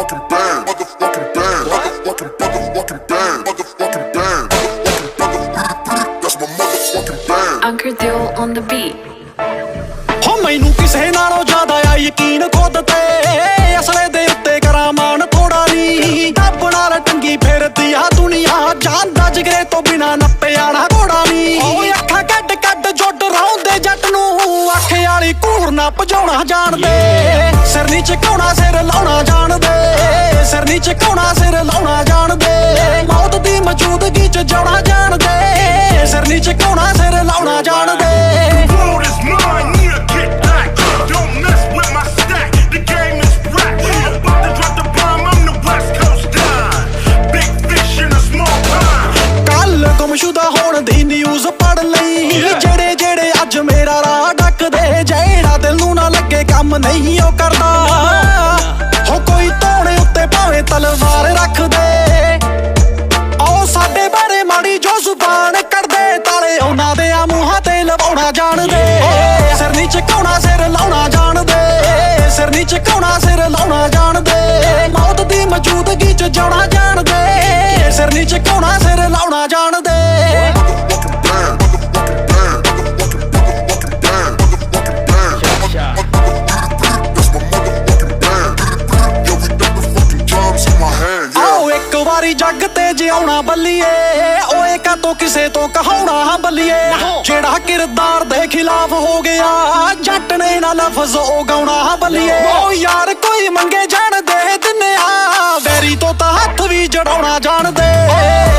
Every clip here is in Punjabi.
motherfucking bang, motherfucking bang, motherfucking bang, motherfucking bang, that's my motherfucking bang. Anchor Deal on the beat. ਹੋ ਮੈਨੂੰ ਕਿਸੇ ਨਾਲੋਂ ਜ਼ਿਆਦਾ ਆ ਯਕੀਨ ਖੁਦ ਤੇ ਅਸਲੇ ਦੇ ਉੱਤੇ ਕਰਾਂ ਮਾਣ ਥੋੜਾ ਨਹੀਂ ਰੱਬ ਨਾਲ ਟੰਗੀ ਫਿਰਦੀ ਆ ਦੁਨੀਆ ਜਾਂਦਾ ਜਿਗਰੇ ਤੋਂ ਬਿਨਾ ਨੱਪਿਆ ਨਾ ਘੋੜਾ ਨਹੀਂ ਓ ਅੱਖਾਂ ਕੱਢ ਕੱਢ ਜੁੱਟ ਰਹਾਉਂਦੇ ਜੱਟ ਨੂੰ ਅੱਖ ਵਾਲੀ ਘੂਰ ਨਾ ਭਜਾਉਣਾ ਜਾਣਦੇ ਸਿਰ ਨੀ ਝੁਕਾਉਣਾ ਸਿਰ ਲਾਉਣਾ ਜਾਣਦੇ ਸਿਰ ਨੀ ਝੁਕਾਉਣਾ ਸਿਰ ਲਾਉਣਾ ਜਾਣਦੇ ਮੌਤ ਦੀ ਮੌਜੂਦਗੀ ਚ ਜਾਣਾ ਜਾਣਦੇ ਸਿਰ ਨੀ ਝੁਕਾਉਣਾ ਸਿਰ ਲਾਉਣਾ ਜਾਣਦੇ ਗੁੰਮਸ਼ੁਦਾ ਹੋਣ ਦੀ ਨਿਊਜ਼ ਪੜ੍ਹ ਲਈ ਜਿਹੜੇ ਜਿਹੜੇ ਅੱਜ ਮੇਰਾ ਰਾਹ ਡੱਕਦੇ ਜਿਹੜਾ ਦਿਲ ਨੂੰ ਨਾ ਲੱਗੇ ਕੰਮ ਨਹੀਂ ਉਹ ਕਰਦਾ ਹੋ ਕੋਈ ਧੌਣੇ ਉੱਤੇ ਭਾਵੇਂ ਤਲਵਾਰ ਰੱਖਦੇ ਉਹ ਸਾਡੇ ਬਾਰੇ ਮਾੜੀ ਜੋ ਜ਼ੁਬਾਨ ਕੱਢਦੇ ਤਾਲੇ ਉਹਨਾਂ ਦੇ ਆ ਮੂੰਹਾਂ ਤੇ ਲਵਾਉਣਾ ਜਾਣਦੇ ਸਿਰ ਨੀ ਝੁਕਾਉਣਾ ਸਿਰ ਲਾਉਣਾ ਜਾਣਦੇ ਸਿਰ ਨੀ ਝੁਕਾਉਣਾ ਸਿਰ ਲਾਉਣਾ ਜਾਣਦੇ ਮੌਤ ਦੀ ਮੌਜੂਦਗੀ ਚ ਜਾਣਾ ਜਾਣਦੇ ਸਿਰ ਨੀ ਝੁਕਾਉਣਾ ਸਿਰ ਲਾਉਣਾ ਜਾਣਦੇ ਵਾਰੀ ਜੱਗ ਤੇ ਜਿਉਣਾ ਬੱਲੀਏ ਓਏ ਕਾਤੋਂ ਕਿਸੇ ਤੋਂ ਕਹਾਉਣਾ ਬੱਲੀਏ ਜਿਹੜਾ ਕਿਰਦਾਰ ਦੇ ਖਿਲਾਫ ਹੋ ਗਿਆ ਜੱਟ ਨੇ ਨਾ ਲਫ਼ਜ਼ ਉਹ ਗਾਉਣਾ ਬੱਲੀਏ ਓ ਯਾਰ ਕੋਈ ਮੰਗੇ ਜਾਣ ਦੇ ਦਿੰਨੇ ਆ ਵੈਰੀ ਤੋਂ ਤਾਂ ਹੱਥ ਵੀ ਜੜਾਉਣਾ ਜਾਣਦੇ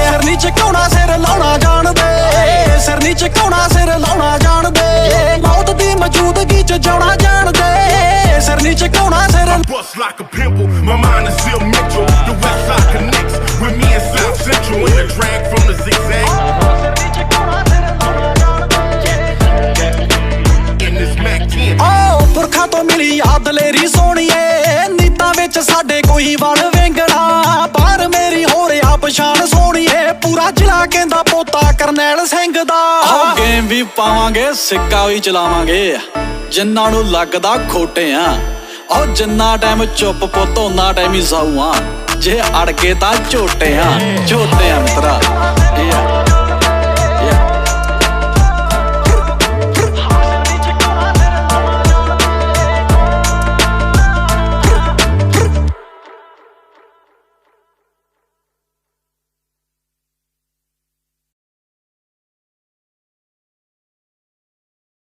ਸਿਰ ਨੀ ਝੁਕਾਉਣਾ ਸਿਰ ਲਾਉਣਾ ਜਾਣਦੇ ਸਿਰ ਨੀ ਝੁਕਾਉਣਾ ਸਿਰ ਲਾਉਣਾ ਜਾਣਦੇ ਮੌਤ ਦੀ ਮੌਜੂਦਗੀ ਚ ਜਾਣਾ ਜਾਣਦੇ ਸਿਰ ਨੀ ਝੁਕਾਉਣਾ ਸਿਰ bust like a pimple, my mind is still mental. The west side connects with me and South Central in the drag from the zigzag. In this Mac 10. ਓ ਪੁਰਖਾਂ ਤੋਂ ਮਿਲੀ ਯਾਦ ਲੇਰੀ ਸੋਹਣੀਏ ਨੀਤਾਂ ਵਿੱਚ ਸਾਡੇ ਕੋਈ ਵਲ ਵੇਂਗਣਾ ਪਰ ਮੇਰੀ ਹੋ ਰਿਹਾ ਪਛਾਣ ਸੋਹਣੀਏ ਪੂਰਾ ਜ਼ਿਲ੍ਹਾ ਕਹਿੰਦਾ ਪੋਤਾ ਕਰਨੈਲ ਸਿੰਘ ਦਾ ਗੇਮ ਵੀ ਪਾਵਾਂਗੇ ਸਿੱਕਾ ਵੀ ਚਲਾਵਾਂਗੇ ਜਿੰਨਾਂ ਨੂੰ ਲੱਗਦਾ ਖੋਟੇ ਆ ਓ ਜਿੰਨਾ ਟਾਈਮ ਚੁੱਪ ਪੁੱਤ ਓਨਾ ਟਾਈਮ ਹੀ ਸਾਊ ਆ ਜੇ ਅੜ ਕੇ ਤਾਂ ਝੋਟੇ ਆ ਮਿੱਤਰਾ